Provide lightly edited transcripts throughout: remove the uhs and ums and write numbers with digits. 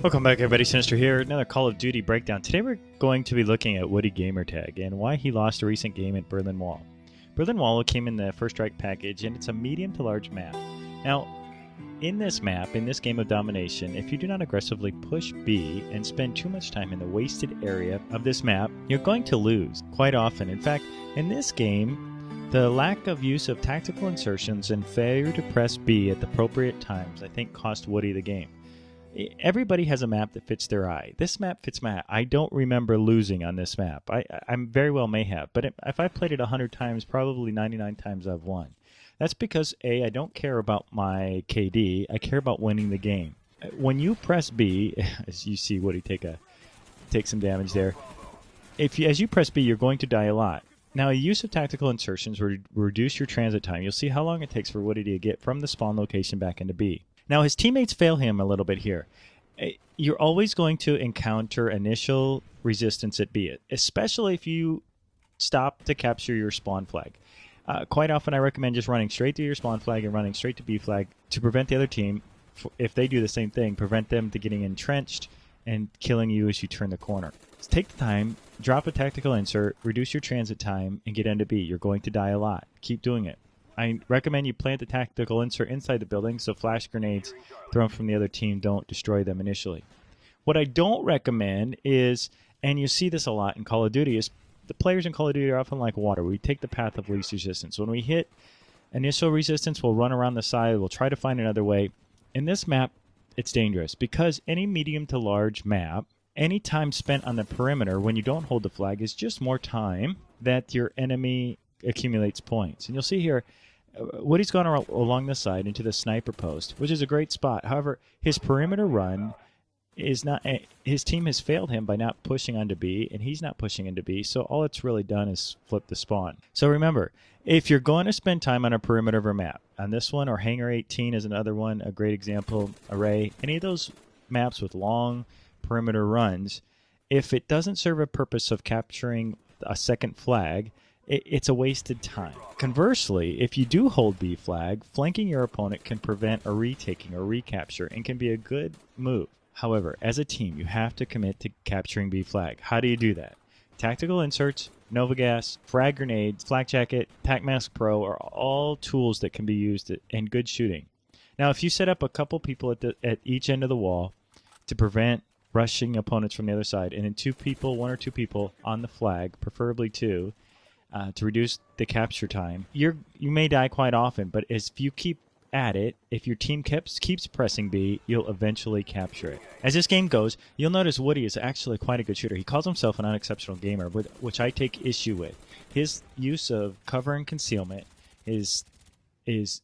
Welcome back, everybody. xSynistr here. Another Call of Duty breakdown. Today we're going to be looking at WoodyGamertag and why he lost a recent game at Berlin Wall. Berlin Wall came in the First Strike package, and it's a medium to large map. Now, in this map, in this game of domination, if you do not aggressively push B and spend too much time in the wasted area of this map, you're going to lose quite often. In fact, in this game, the lack of use of tactical insertions and failure to press B at the appropriate times, I think, cost Woody the game. Everybody has a map that fits their eye. This map fits my eye. I don't remember losing on this map. I very well may have, but if I played it 100 times, probably 99 times I've won. That's because, A, I don't care about my KD. I care about winning the game. When you press B, as you see Woody take some damage there, as you press B, you're going to die a lot. Now, the use of tactical insertions will reduce your transit time. You'll see how long it takes for Woody to get from the spawn location back into B. Now, his teammates fail him a little bit here. You're always going to encounter initial resistance at B, especially if you stop to capture your spawn flag. Quite often, I recommend just running straight to your spawn flag and running straight to B flag to prevent the other team, if they do the same thing, prevent them to getting entrenched and killing you as you turn the corner. So take the time, drop a tactical insert, reduce your transit time, and get into B. You're going to die a lot. Keep doing it. I recommend you plant the tactical insert inside the building so flash grenades thrown from the other team don't destroy them initially. What I don't recommend is, and you see this a lot in Call of Duty, is the players in Call of Duty are often like water. We take the path of least resistance. When we hit initial resistance, we'll run around the side. We'll try to find another way. In this map, it's dangerous because any medium to large map, any time spent on the perimeter when you don't hold the flag is just more time that your enemy accumulates points. And you'll see here, Woody's gone along the side into the sniper post, which is a great spot. However, his perimeter run is not. His team has failed him by not pushing onto B, and he's not pushing into B. So all it's really done is flip the spawn. So remember, if you're going to spend time on a perimeter of a map, on this one or Hangar 18 is another one, a great example. Array, any of those maps with long perimeter runs, if it doesn't serve a purpose of capturing a second flag, it's a wasted time. Conversely, if you do hold B flag, flanking your opponent can prevent a retaking or recapture and can be a good move. However, as a team, you have to commit to capturing B flag. How do you do that? Tactical inserts, Nova Gas, frag grenades, flak jacket, Tac Mask Pro are all tools that can be used in good shooting. Now, if you set up a couple people at each end of the wall to prevent rushing opponents from the other side, and then one or two people on the flag, preferably two, to reduce the capture time, you may die quite often, but if you keep at it, if your team keeps pressing B, you'll eventually capture it. As this game goes, you'll notice Woody is actually quite a good shooter. He calls himself an unexceptional gamer, which I take issue with. His use of cover and concealment is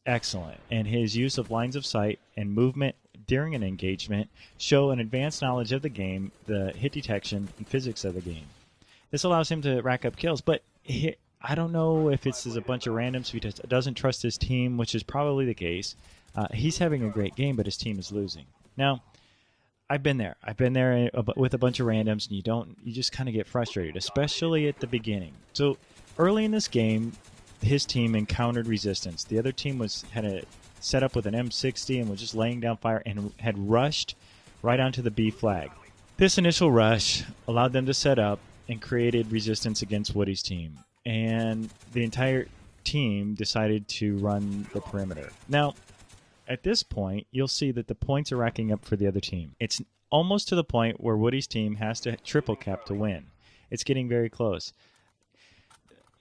excellent, and his use of lines of sight and movement during an engagement show an advanced knowledge of the game, the hit detection, and physics of the game. This allows him to rack up kills, but I don't know if it's a bunch of randoms who doesn't trust his team, which is probably the case. He's having a great game, but his team is losing. Now, I've been there. I've been there with a bunch of randoms, and you just kind of get frustrated, especially at the beginning. So early in this game, his team encountered resistance. The other team had a set up with an M60 and was just laying down fire and had rushed right onto the B flag. This initial rush allowed them to set up and created resistance against Woody's team. And the entire team decided to run the perimeter. Now, at this point, you'll see that the points are racking up for the other team. It's almost to the point where Woody's team has to triple cap to win. It's getting very close.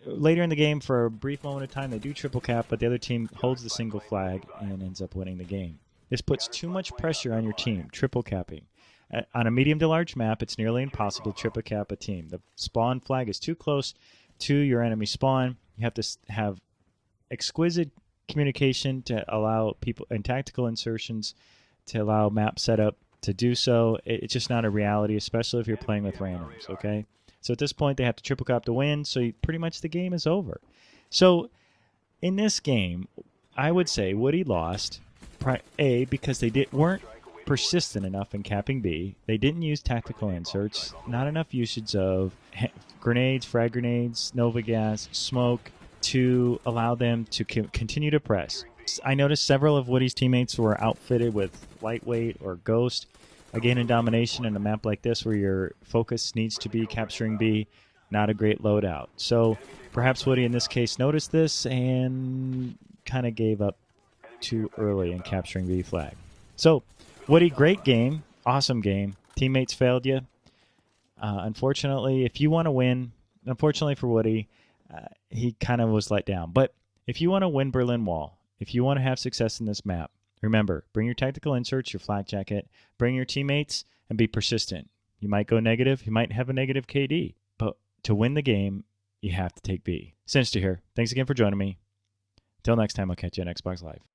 Later in the game, for a brief moment of time, they do triple cap, but the other team holds the single flag and ends up winning the game. This puts too much pressure on your team, triple capping. On a medium to large map, it's nearly impossible to triple cap a team. The spawn flag is too close to your enemy spawn. You have to have exquisite communication to allow people, and tactical insertions to allow map setup to do so. It's just not a reality, especially if you're playing with randoms, okay? So at this point, they have to triple cap to win, so pretty much the game is over. So in this game, I would say Woody lost, A, because they weren't persistent enough in capping B. They didn't use tactical inserts, not enough usage of grenades, frag grenades, Nova Gas, smoke to allow them to continue to press. I noticed several of Woody's teammates were outfitted with lightweight or ghost. Again, in domination in a map like this where your focus needs to be capturing B, not a great loadout. So perhaps Woody in this case noticed this and kind of gave up too early in capturing B flag. So Woody, great game, awesome game. Teammates failed you. Unfortunately, if you want to win, unfortunately for Woody, he kind of was let down. But if you want to win Berlin Wall, if you want to have success in this map, remember, bring your tactical inserts, your flak jacket, bring your teammates, and be persistent. You might go negative, you might have a negative KD, but to win the game, you have to take B. xSynistr here. Thanks again for joining me. Till next time, I'll catch you on Xbox Live.